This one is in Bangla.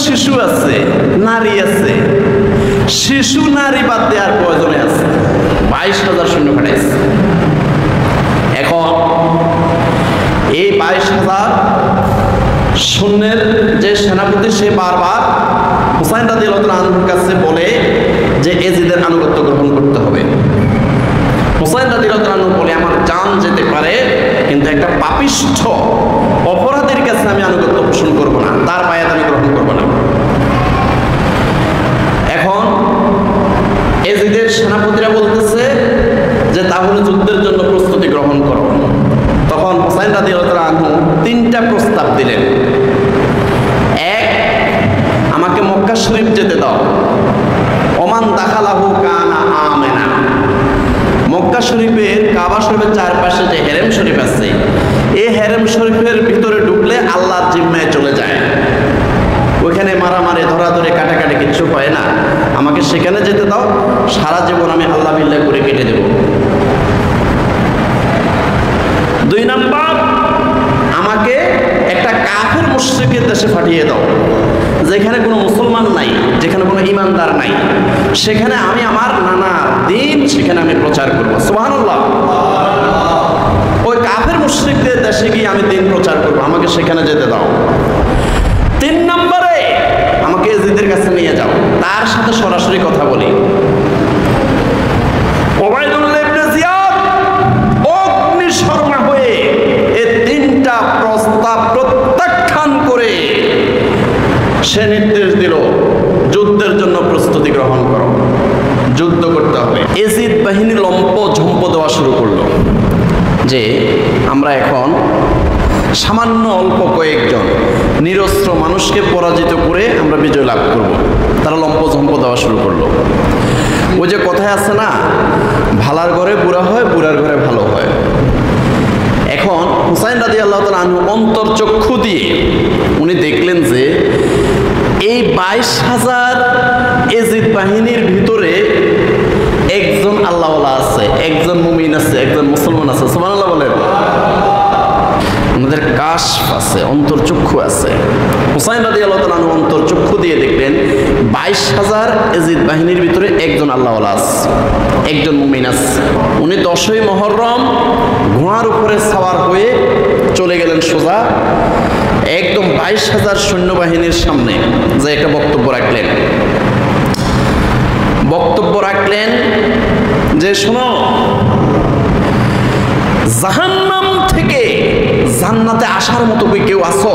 শিশু আছে, নারী আছে, শিশু নারী বাদ দেওয়ার প্রয়োজনে আছে। 22,000 সৈন্য পাঠাইছে। এখন এই 22,000 সৈন্যের যে সেনাপতি, সে বারবার হুসাইন রাদিয়াল্লাহু আনহুর কাছে বলে যে এজিদের আনুগত্য গ্রহণ করতে হবে। হুসাইন রাদিয়াল্লাহু আনহু বলে, আমার জান যেতে পারে, কিন্তু একটা পাপিষ্ঠ অপরাধীর কাছে আমি আনুগত্য পোষণ করবো না, তার বায়াত আমি গ্রহণ করবো না। এখন এজিদের সেনাপতিরা বলতেছে যে তাহলে যুদ্ধের জন্য প্রস্তুতি গ্রহণ করো। তখন হুসাইন রাদিয়াল্লাহু আনহু 3টা প্রস্তাব দিলেন। এক, আমাকে মক্কা শরীফ যেতে দাও, ওমান দাখালাহু কানা আমিনা। মক্কা শরীফের, কাবা শরীফের চারপাশে যে হেরেম শরীফ আছে, এই হেরেম শরীফের ভিতরে ঢুকলে আল্লাহর জিম্মায় চলে যায়, ওইখানে মারামারি ধরাধরি কাটাকাটি কিচ্ছু হয় না। আমাকে সেখানে যেতে দাও, সারা জীবন আমি আল্লাহ বিল্লাহ করে কেটে দেব। 2 নাম্বার, আমাকে একটা কাফের মুশরিকের দেশে পাঠিয়ে দাও, যেখানে কোনো মুসলমান নাই, যেখানে কোনো ইমানদার নাই, সেখানে আমি আমার নানা দিন সেখানে আমি প্রচার করব। সুবহানাল্লাহ। ওই কাফের মুশরিকদের দেশে গিয়ে আমি দিন প্রচার করব, আমাকে সেখানে যেতে দাও। 3 নম্বরে, আমাকে এজিদের কাছে নিয়ে যাও, তার সাথে সরাসরি কথা বলি। ওবাইদুল্লাহ ইবনে জিয়াদ অগ্নিশর্মা হয়ে এই 3টা প্রস্তাব প্রত্যাখ্যান করে সে নির্দেশ দিল, যুদ্ধের জন্য প্রস্তুতি গ্রহণ করো, যুদ্ধ করতে হবে। এজিদ বাহিনী লম্প ঝম্প দেওয়া শুরু করলো যে আমরা এখন সামান্য অল্প কয়েকজন নিরস্ত্র মানুষকে পরাজিত করে আমরা বিজয় লাভ করব। তারা লম্প ঝম্প দেওয়া শুরু করলো। ওই যে কথায় আছে না, ভালার ঘরে বুড়া হয়, বুড়ার ঘরে ভালো হয়। এখন হুসাইন রাদিয়াল্লাহু তাআলা আনহু অন্তর্চক্ষু দিয়ে উনি দেখলেন যে এই 22,000 এজিদ বাহিনীর ভিতরে একজন আল্লাহওয়ালা আছে, একজন মুমিন আছে, একজন মুসলমান আছে। সুবহানাল্লাহ বলেন। ওনাদের কাশফ আছে, অন্তর্চক্ষু আছে। হুসাইন রাদিয়াল্লাহু তাআলা আনহু অন্তর্চক্ষু দিয়ে দেখলেন 22,000 এজিদ বাহিনীর ভিতরে একজন আল্লাহওয়ালা আছে, একজন মুমিন আছে। উনি 10ই মুহররম ঘোড়ার উপরে সাওয়ার হয়ে চলে গেলেন সোজা একদম 22,000 সৈন্যবাহিনীর সামনে, যে একটা বক্তব্য রাখলেন যে শোনো, জাহান্নাম থেকে জান্নাতে আসার মতো কেউ আসো?